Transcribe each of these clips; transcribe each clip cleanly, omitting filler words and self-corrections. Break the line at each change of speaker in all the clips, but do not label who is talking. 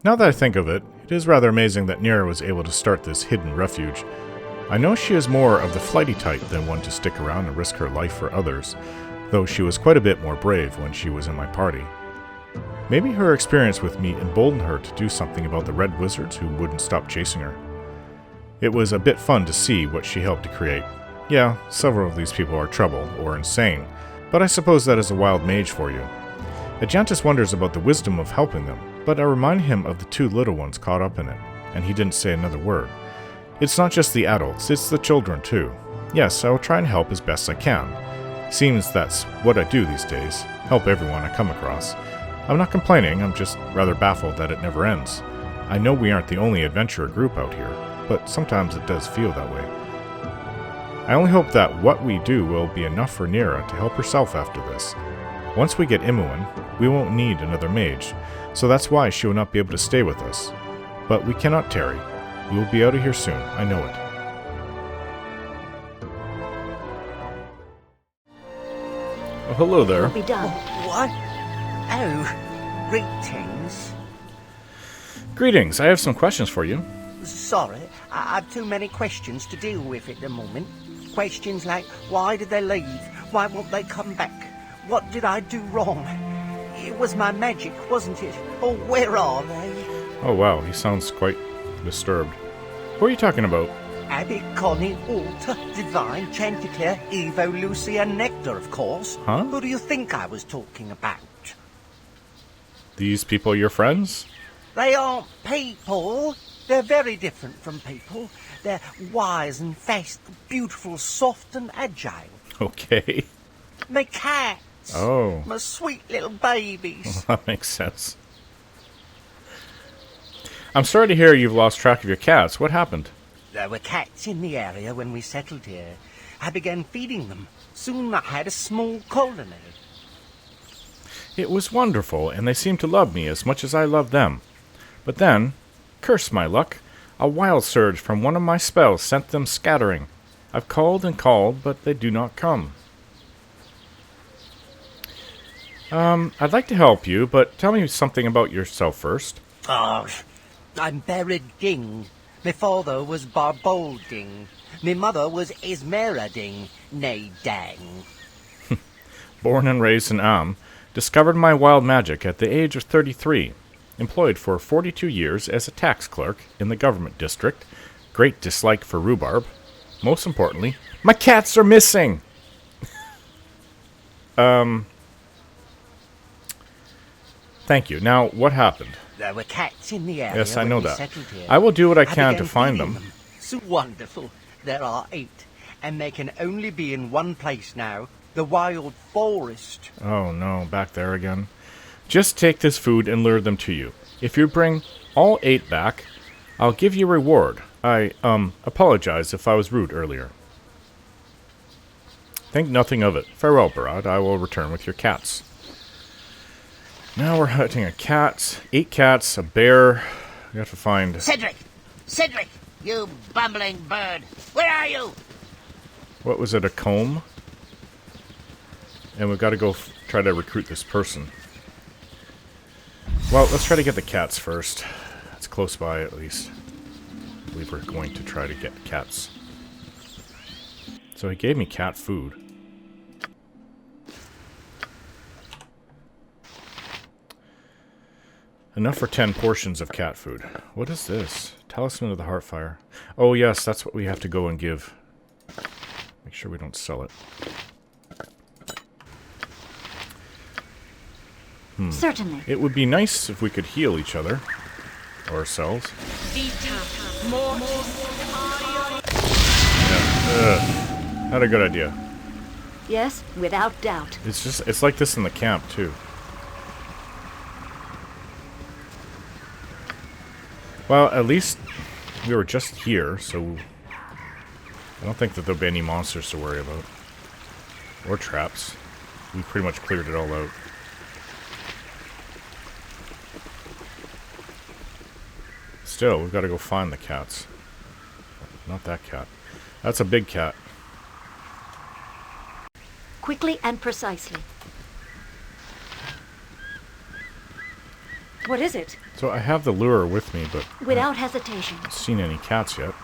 Now that I think of it, it is rather amazing that Neera was able to start this hidden refuge. I know she is more of the flighty type than one to stick around and risk her life for others, though she was quite a bit more brave when she was in my party. Maybe her experience with me emboldened her to do something about the red wizards who wouldn't stop chasing her. It was a bit fun to see what she helped to create. Yeah, several of these people are troubled or insane, but I suppose that is a wild mage for you. Ajantis wonders about the wisdom of helping them, but I remind him of the two little ones caught up in it, and he didn't say another word. It's not just the adults, it's the children too. Yes, I will try and help as best I can. Seems that's what I do these days, help everyone I come across. I'm not complaining, I'm just rather baffled that it never ends. I know we aren't the only adventurer group out here, but sometimes it does feel that way. I only hope that what we do will be enough for Neera to help herself after this. Once we get Imoen, we won't need another mage, so that's why she will not be able to stay with us. But we cannot tarry. We will be out of here soon, I know it. Oh, hello there.
We'll be done.
What? Oh, greetings.
Greetings, I have some questions for you.
Sorry, I have too many questions to deal with at the moment. Questions like, why did they leave? Why won't they come back? What did I do wrong? It was my magic, wasn't it? Oh, where are they?
Oh wow, he sounds quite disturbed. Who are you talking about?
Abby, Connie, Alta, Divine, Chanticleer, Evo, Lucy, and Nectar, of course.
Huh?
Who do you think I was talking about?
These people are your friends?
They aren't people. They're very different from people. They're wise and fast, beautiful, soft and agile.
Okay.
My cats.
Oh.
My sweet little babies.
That makes sense. I'm sorry to hear you've lost track of your cats. What happened?
There were cats in the area when we settled here. I began feeding them. Soon I had a small colony.
It was wonderful, and they seemed to love me as much as I loved them. But then, curse my luck, a wild surge from one of my spells sent them scattering. I've called and called, but they do not come. I'd like to help you, but tell me something about yourself first.
Oh, I'm Buried Ding. My father was Barbol Ding. My mother was Esmera Ding, nay Dang.
Born and raised in Am, discovered my wild magic at the age of 33. Employed for 42 years as a tax clerk in the government district. Great dislike for rhubarb. Most importantly, my cats are missing! Thank you. Now, what happened?
There were cats in the area.
Yes, I
when
know
we
that.
settled here.
I will do what I can
began
to find
feeding
them.
So wonderful. There are 8, and they can only be in one place now. The wild forest.
Oh no, back there again. Just take this food and lure them to you. If you bring all 8 back, I'll give you a reward. I, apologize if I was rude earlier. Think nothing of it. Farewell, Barad. I will return with your cats. Now we're hunting a cat, 8 cats, a bear. We have to find...
Cedric! Cedric! You bumbling bird! Where are you?
What was it, a comb? And we've got to go try to recruit this person. Well, let's try to get the cats first. It's close by, at least. I believe we're going to try to get cats. So he gave me cat food. Enough for 10 portions of cat food. What is this? Talisman of the Heartfire. Oh yes, that's what we have to go and give. Make sure we don't sell it.
Certainly.
It would be nice if we could heal each other. Or ourselves. Not a good idea.
Yes, without doubt.
It's like this in the camp, too. Well, at least we were just here, so I don't think that there'll be any monsters to worry about. Or traps. We pretty much cleared it all out. Still, we've got to go find the cats. Not that cat. That's a big cat.
Quickly and precisely. What is it?
So I have the lure with me, but
Without hesitation.
I haven't seen any cats yet.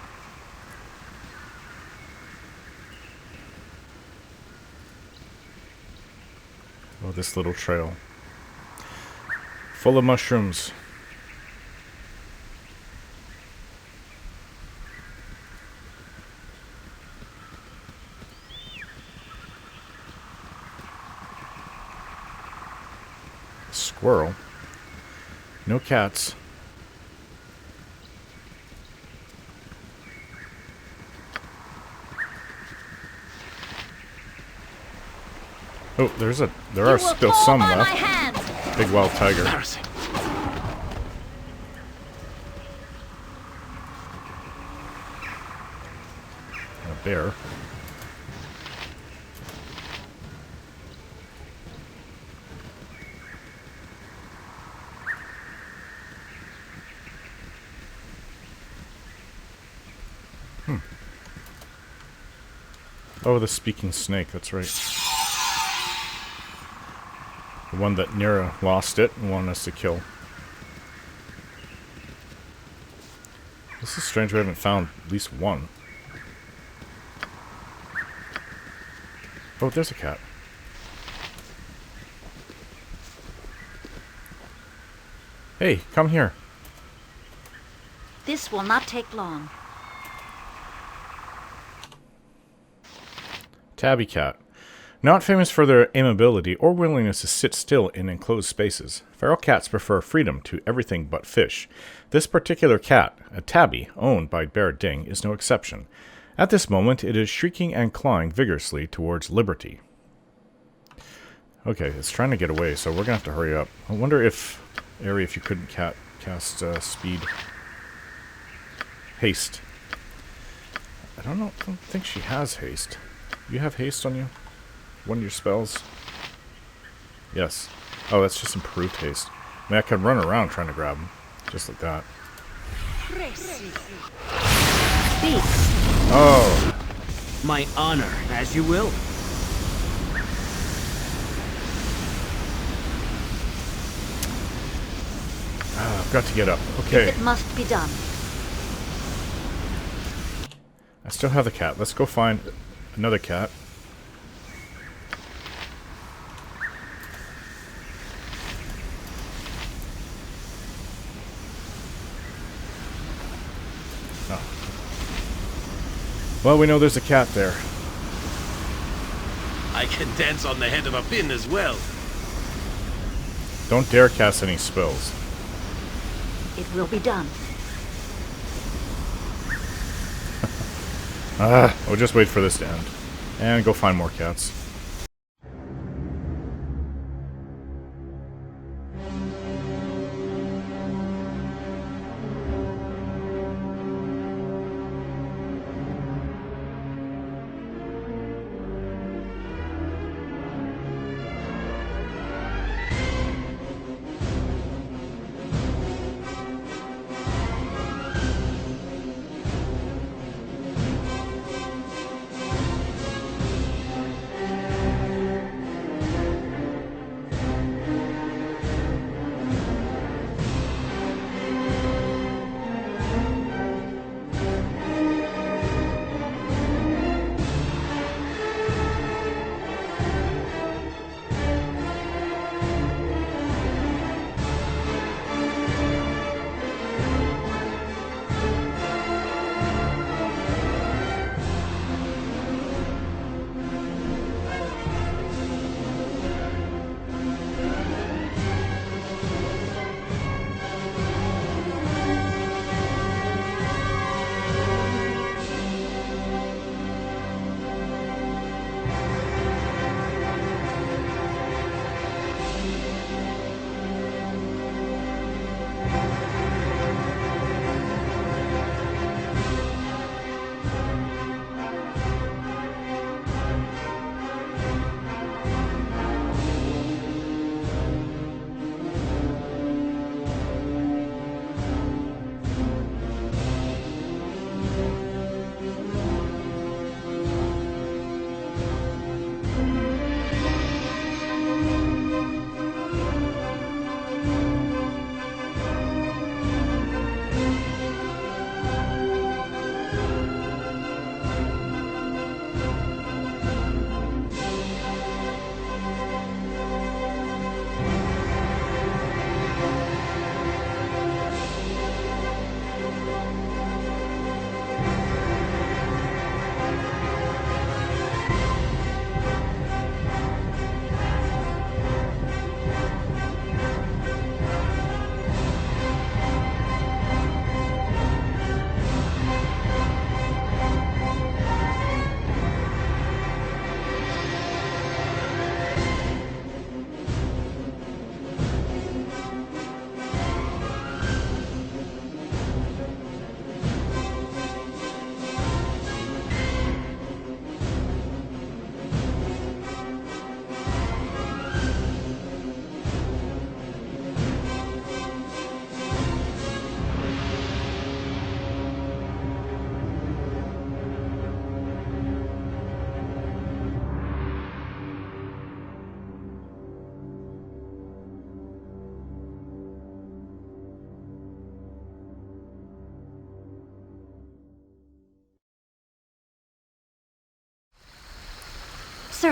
Oh, this little trail. Full of mushrooms. Squirrel. No cats. Oh, there are still some left. Big wild tiger.
Embarrassing.
A bear. Oh, the speaking snake, that's right. The one that Neera lost it and wanted us to kill. This is strange we haven't found at least one. Oh, there's a cat. Hey, come here.
This will not take long.
Tabby cat. Not famous for their amiability or willingness to sit still in enclosed spaces, feral cats prefer freedom to everything but fish. This particular cat, a tabby owned by Bear Ding, is no exception. At this moment, it is shrieking and clawing vigorously towards liberty. Okay, it's trying to get away, so we're gonna have to hurry up. I wonder if, Ari, if you couldn't cast speed. Haste. I don't think she has haste. You have haste on you? One of your spells? Yes. Oh, that's just improved haste. I mean, I can run around trying to grab him. Just like that.
Speak.
Oh!
My honor, as you will.
I've got to get up. Okay.
It must be done.
I still have the cat. Let's go find another cat. Oh. Well, we know there's a cat there.
I can dance on the head of a pin as well.
Don't dare cast any spells.
It will be done.
We'll just wait for this to end. And go find more cats.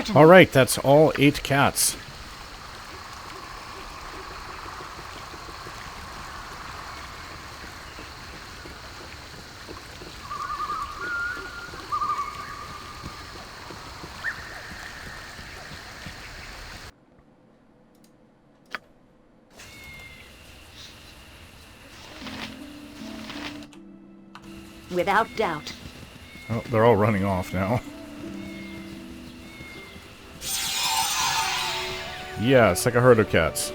Certainly.
Alright, that's all 8 cats.
Without doubt.
Oh, they're all running off now. Yeah, it's like a herd of cats.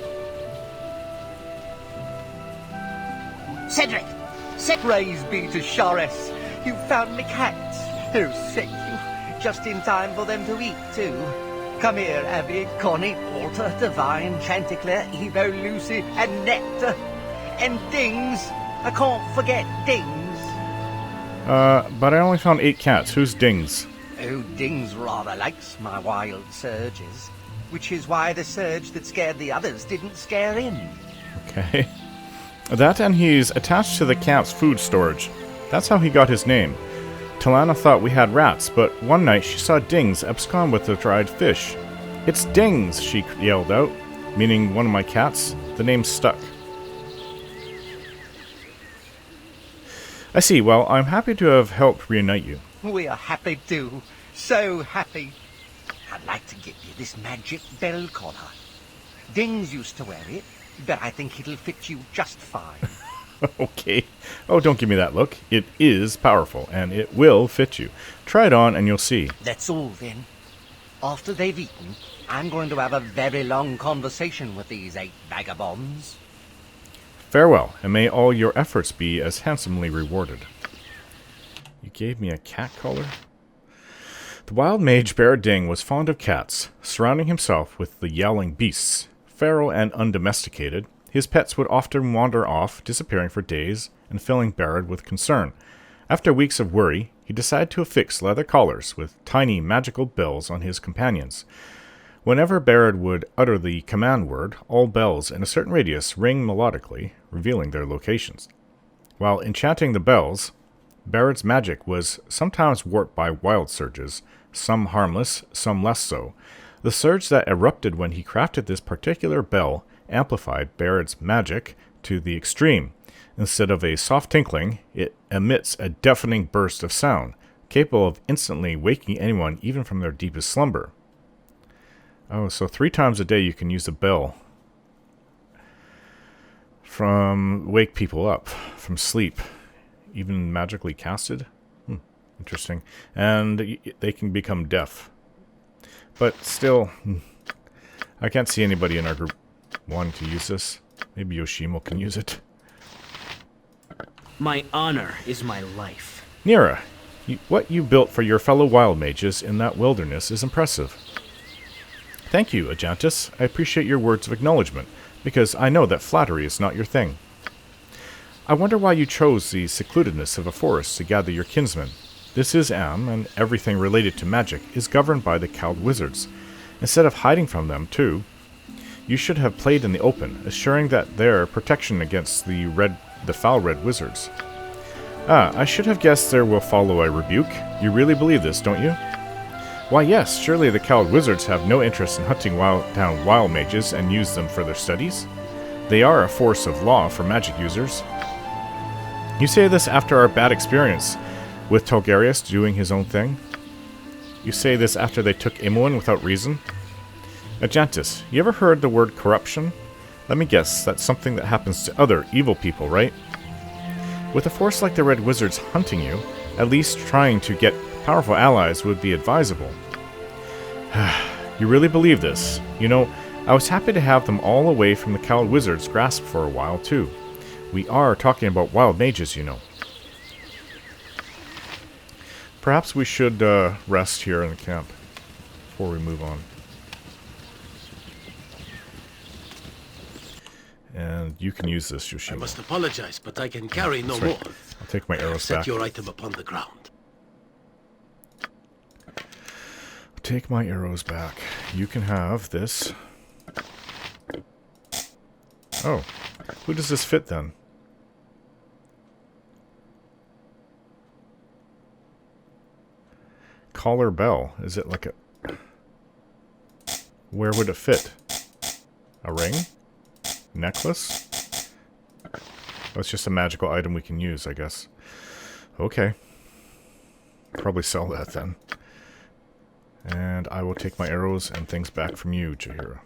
Cedric!
Praise be to Shores. You found me cats. Oh, thank you. Just in time for them to eat, too. Come here, Abby, Connie, Walter, Divine, Chanticleer, Evo, Lucy, and Nectar. And Dings. I can't forget Dings.
But I only found 8 cats. Who's Dings?
Oh, Dings rather likes my wild surges. Which is why the surge that scared the others didn't scare him.
Okay. That and he's attached to the camp's food storage. That's how he got his name. Talana thought we had rats, but one night she saw Dings abscond with the dried fish. "It's Dings!" she yelled out, meaning one of my cats. The name stuck. I see. Well, I'm happy to have helped reunite you.
We are happy too. So happy. I'd like to get you this magic bell collar. Dings used to wear it, but I think it'll fit you just fine.
Okay. Oh, don't give me that look. It is powerful, and it will fit you. Try it on, and you'll see.
That's all then. After they've eaten, I'm going to have a very long conversation with these 8 vagabonds.
Farewell, and may all your efforts be as handsomely rewarded. You gave me a cat collar? The wild mage Bear Ding was fond of cats, surrounding himself with the yowling beasts. Feral and undomesticated, his pets would often wander off, disappearing for days and filling Barrett with concern. After weeks of worry, he decided to affix leather collars with tiny magical bells on his companions. Whenever Barrett would utter the command word, all bells in a certain radius ring melodically, revealing their locations. While enchanting the bells, Barrett's magic was sometimes warped by wild surges, some harmless, some less so. The surge that erupted when he crafted this particular bell amplified Barrett's magic to the extreme. Instead of a soft tinkling, it emits a deafening burst of sound, capable of instantly waking anyone even from their deepest slumber. Oh, so 3 times a day you can use the bell from wake people up from sleep, even magically casted. Interesting. And they can become deaf. But still, I can't see anybody in our group wanting to use this. Maybe Yoshimo can use it.
My honor is my life.
Neera, what you built for your fellow wild mages in that wilderness is impressive. Thank you, Ajantis. I appreciate your words of acknowledgement, because I know that flattery is not your thing. I wonder why you chose the secludedness of a forest to gather your kinsmen. This is Am, and everything related to magic is governed by the cowled wizards. Instead of hiding from them, too, you should have played in the open, assuring that their protection against the foul red wizards. I should have guessed there will follow a rebuke. You really believe this, don't you? Why, yes, surely the cowled wizards have no interest in hunting down wild mages and use them for their studies. They are a force of law for magic users. You say this after our bad experience with Tolgarius doing his own thing? You say this after they took Imoen without reason? Ajantis, you ever heard the word corruption? Let me guess, that's something that happens to other evil people, right? With a force like the Red Wizards hunting you, at least trying to get powerful allies would be advisable. You really believe this? You know, I was happy to have them all away from the cowled wizards' grasp for a while, too. We are talking about wild mages, you know. Perhaps we should rest here in the camp before we move on. And you can use this, Yoshimo.
I must apologize, but I can carry no
That's
more.
right. I'll take my arrows
Set
back.
your item upon the ground.
Take my arrows back. You can have this. Oh, who does this fit then? Collar bell. Is it like a... where would it fit? A ring? Necklace? That's just a magical item we can use, I guess. Okay. Probably sell that then. And I will take my arrows and things back from you, Jaheira.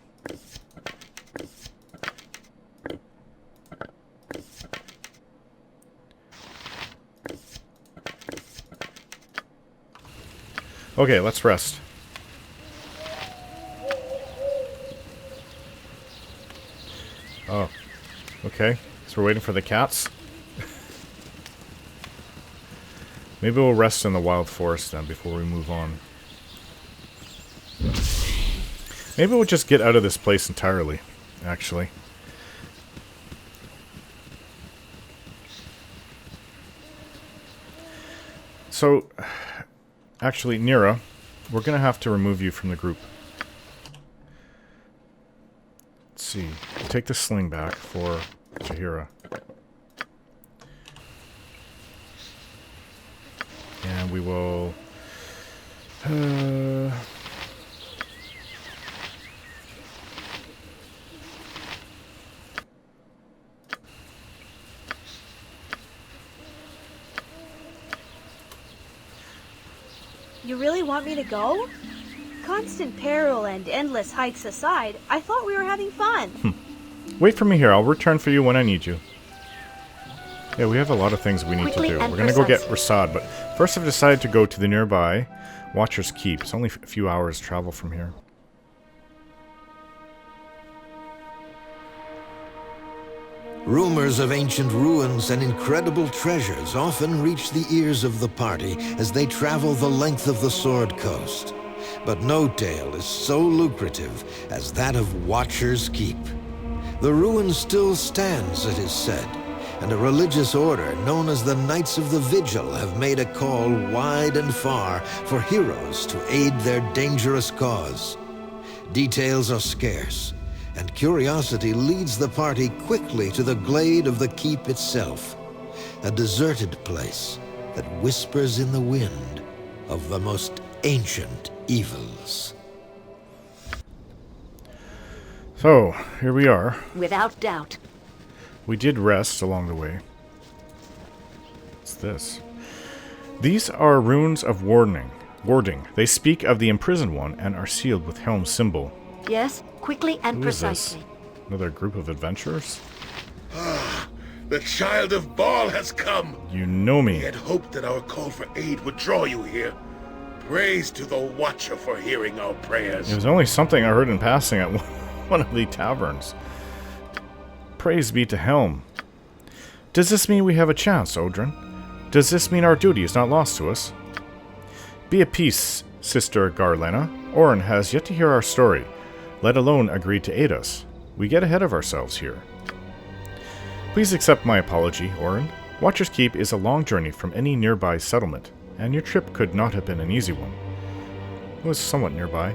Okay, let's rest. Oh, okay. So we're waiting for the cats. Maybe we'll rest in the wild forest then before we move on. Maybe we'll just get out of this place entirely, actually. So, actually, Neera, we're going to have to remove you from the group. Let's see. We'll take the sling back for Jaheira. And we will...
You really want me to go? Constant peril and endless hikes aside, I thought we were having fun.
Wait for me here. I'll return for you when I need you. Yeah, we have a lot of things we need
Quickly
to do.
and
We're going to go get
precisely.
Rasad, but first I've decided to go to the nearby Watcher's Keep. It's only a few hours travel from here.
Rumors of ancient ruins and incredible treasures often reach the ears of the party as they travel the length of the Sword Coast. But no tale is so lucrative as that of Watcher's Keep. The ruin still stands, it is said, and a religious order known as the Knights of the Vigil have made a call wide and far for heroes to aid their dangerous cause. Details are scarce, and curiosity leads the party quickly to the glade of the keep itself, a deserted place that whispers in the wind of the most ancient evils.
So, here we are.
Without doubt.
We did rest along the way. What's this? These are runes of warding. They speak of the imprisoned one and are sealed with Helm's symbol.
Yes, quickly and
Who is this?
precisely.
Another group of adventurers?
The child of Baal has come.
You know
We
me.
had hoped that our call for aid would draw you here. Praise to the Watcher for hearing our prayers.
It was only something I heard in passing at one of the taverns. Praise be to Helm. Does this mean we have a chance, Odrin? Does this mean our duty is not lost to us? Be at peace, Sister Garlena. Orin has yet to hear our story, let alone agree to aid us. We get ahead of ourselves here. Please accept my apology, Orin. Watcher's Keep is a long journey from any nearby settlement, and your trip could not have been an easy one. It was somewhat nearby.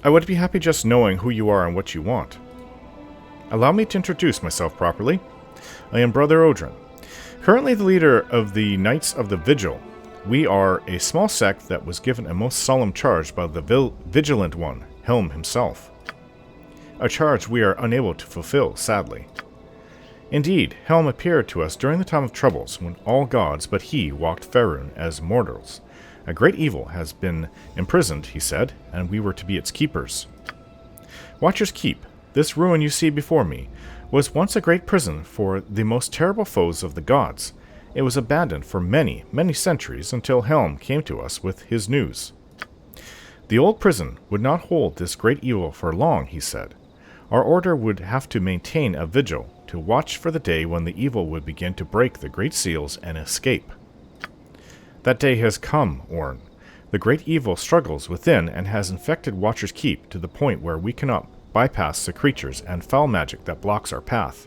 I would be happy just knowing who you are and what you want. Allow me to introduce myself properly. I am Brother Odrin, currently the leader of the Knights of the Vigil. We are a small sect that was given a most solemn charge by the Vigilant One, Helm himself. A charge we are unable to fulfill, sadly. Indeed, Helm appeared to us during the time of troubles, when all gods but he walked Faerun as mortals. A great evil has been imprisoned, he said, and we were to be its keepers. Watcher's Keep, this ruin you see before me, was once a great prison for the most terrible foes of the gods. It was abandoned for many, many centuries until Helm came to us with his news. The old prison would not hold this great evil for long, he said. Our order would have to maintain a vigil to watch for the day when the evil would begin to break the great seals and escape. That day has come, Orn. The great evil struggles within and has infected Watcher's Keep to the point where we cannot bypass the creatures and foul magic that blocks our path.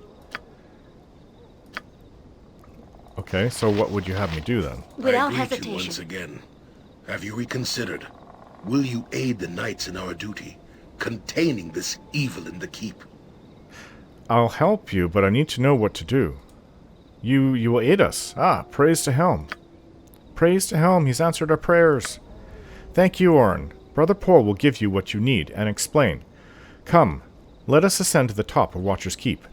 Okay, so what would you have me do then?
Without
I greet you once
hesitation.
again. Have you reconsidered? Will you aid the knights in our duty, containing this evil in the keep?
I'll help you, but I need to know what to do. You will aid us. Ah, praise to Helm. Praise to Helm, he's answered our prayers. Thank you, Orn. Brother Paul will give you what you need and explain. Come, let us ascend to the top of Watcher's Keep.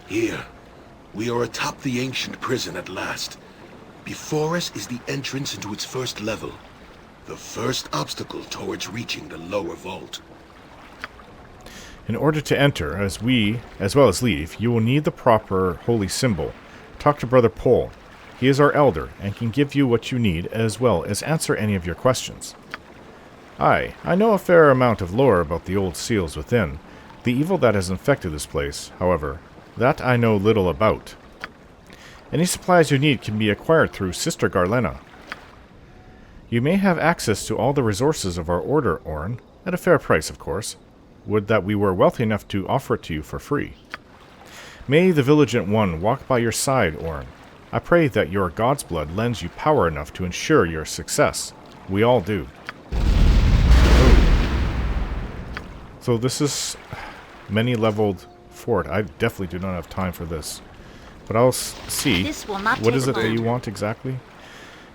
Here, we are atop the ancient prison at last. Before us is the entrance into its first level. The first obstacle towards reaching the lower vault.
In order to enter, as well as leave, you will need the proper holy symbol. Talk to Brother Paul. He is our elder, and can give you what you need, as well as answer any of your questions. I know a fair amount of lore about the old seals within. The evil that has infected this place, however, that I know little about. Any supplies you need can be acquired through Sister Garlena. You may have access to all the resources of our order, Odrin, at a fair price, of course. Would that we were wealthy enough to offer it to you for free. May the Vigilant One walk by your side, Odrin. I pray that your God's blood lends you power enough to ensure your success. We all do. So this is many-leveled fort. I definitely do not have time for this. But I'll see.
This will not
What
take
is it that
long.
you want exactly?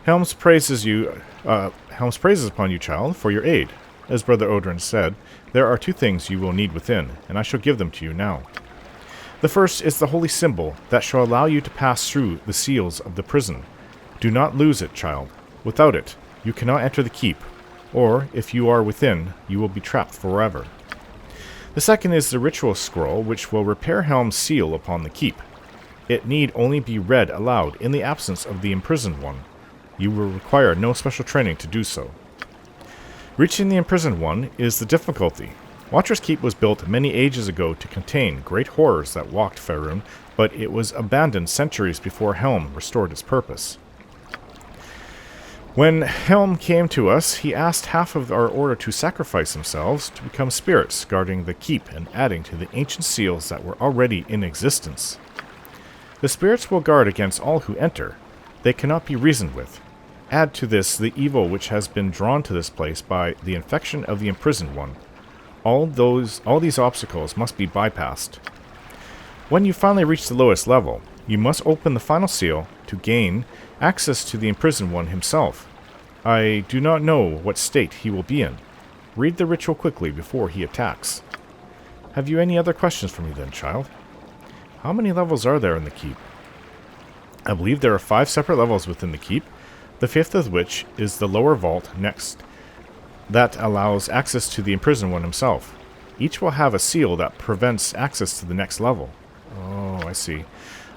Helms praises upon you, child, for your aid. As Brother Odrin said, there are 2 things you will need within, and I shall give them to you now. The first is the holy symbol that shall allow you to pass through the seals of the prison. Do not lose it, child. Without it, you cannot enter the keep, or, if you are within, you will be trapped forever. The second is the ritual scroll, which will repair Helm's seal upon the keep. It need only be read aloud in the absence of the imprisoned one. You will require no special training to do so. Reaching the imprisoned one is the difficulty. Watcher's Keep was built many ages ago to contain great horrors that walked Faerun, but it was abandoned centuries before Helm restored its purpose. When Helm came to us, he asked half of our order to sacrifice themselves to become spirits guarding the keep and adding to the ancient seals that were already in existence. The spirits will guard against all who enter. They cannot be reasoned with. Add to this the evil which has been drawn to this place by the infection of the imprisoned one. All these obstacles must be bypassed. When you finally reach the lowest level, you must open the final seal to gain access to the imprisoned one himself. I do not know what state he will be in. Read the ritual quickly before he attacks. Have you any other questions for me then, child? How many levels are there in the keep? I believe there are 5 separate levels within the keep, the 5th of which is the lower vault next. That allows access to the imprisoned one himself. Each will have a seal that prevents access to the next level. Oh, I see.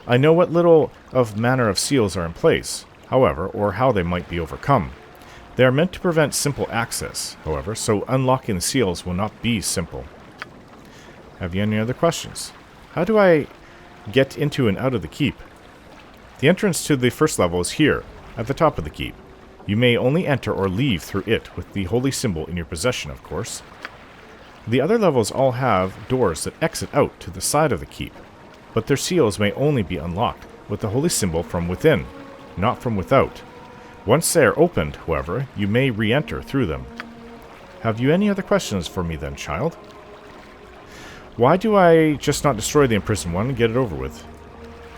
I know what little of manner of seals are in place, however, or how they might be overcome. They are meant to prevent simple access, however, so unlocking the seals will not be simple. Have you any other questions? How do I get into and out of the keep? The entrance to the first level is here, at the top of the keep. You may only enter or leave through it with the holy symbol in your possession, of course. The other levels all have doors that exit out to the side of the keep, but their seals may only be unlocked with the holy symbol from within, not from without. Once they are opened, however, you may re-enter through them. Have you any other questions for me then, child? Why do I just not destroy the imprisoned one and get it over with?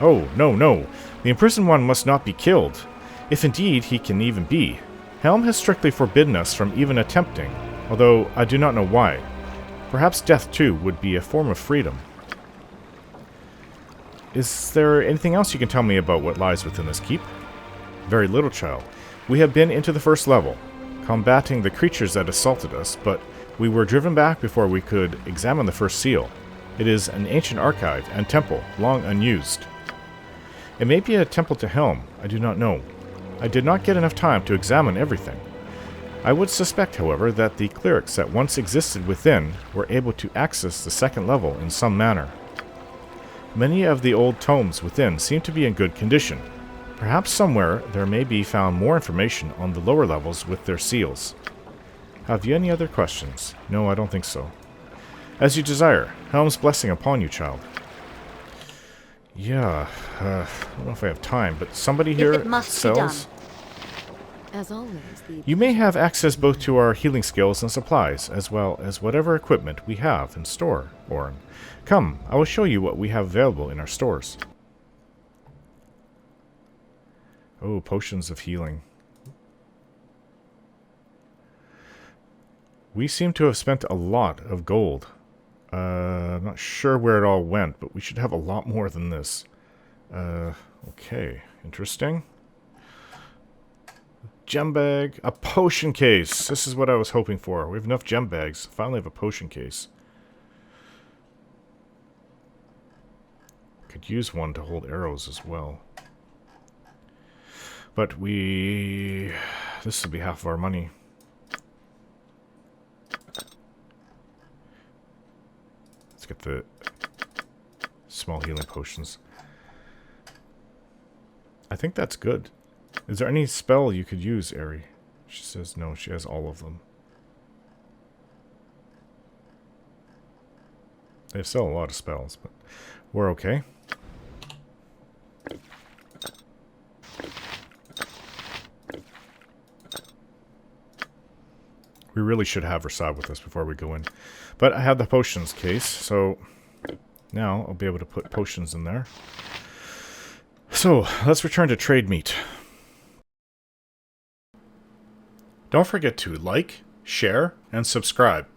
Oh, no. The imprisoned one must not be killed. If indeed he can even be. Helm has strictly forbidden us from even attempting, although I do not know why. Perhaps death, too, would be a form of freedom. Is there anything else you can tell me about what lies within this keep? Very little, child. We have been into the first level, combating the creatures that assaulted us, but we were driven back before we could examine the first seal. It is an ancient archive and temple, long unused. It may be a temple to Helm, I do not know. I did not get enough time to examine everything. I would suspect, however, that the clerics that once existed within were able to access the second level in some manner. Many of the old tomes within seem to be in good condition. Perhaps somewhere there may be found more information on the lower levels with their seals. Have you any other questions? No, I don't think so. As you desire. Helm's blessing upon you, child. Yeah, I don't know if I have time, but somebody here
If it must
sells...
be done.
As always, the
You may have access both to our healing skills and supplies, as well as whatever equipment we have in store, Odrin. Come, I will show you what we have available in our stores. Oh, potions of healing. We seem to have spent a lot of gold. I'm not sure where it all went, but we should have a lot more than this. Okay, interesting. Gem bag, a potion case. This is what I was hoping for. We have enough gem bags. Finally have a potion case. Could use one to hold arrows as well. But this will be half of our money. Let's get the small healing potions. I think that's good. Is there any spell you could use, Aerie? She says no, she has all of them. They sell a lot of spells, but we're okay. We really should have Rasad with us before we go in. But I have the potions case, so now I'll be able to put potions in there. So, let's return to trade meat. Don't forget to like, share, and subscribe.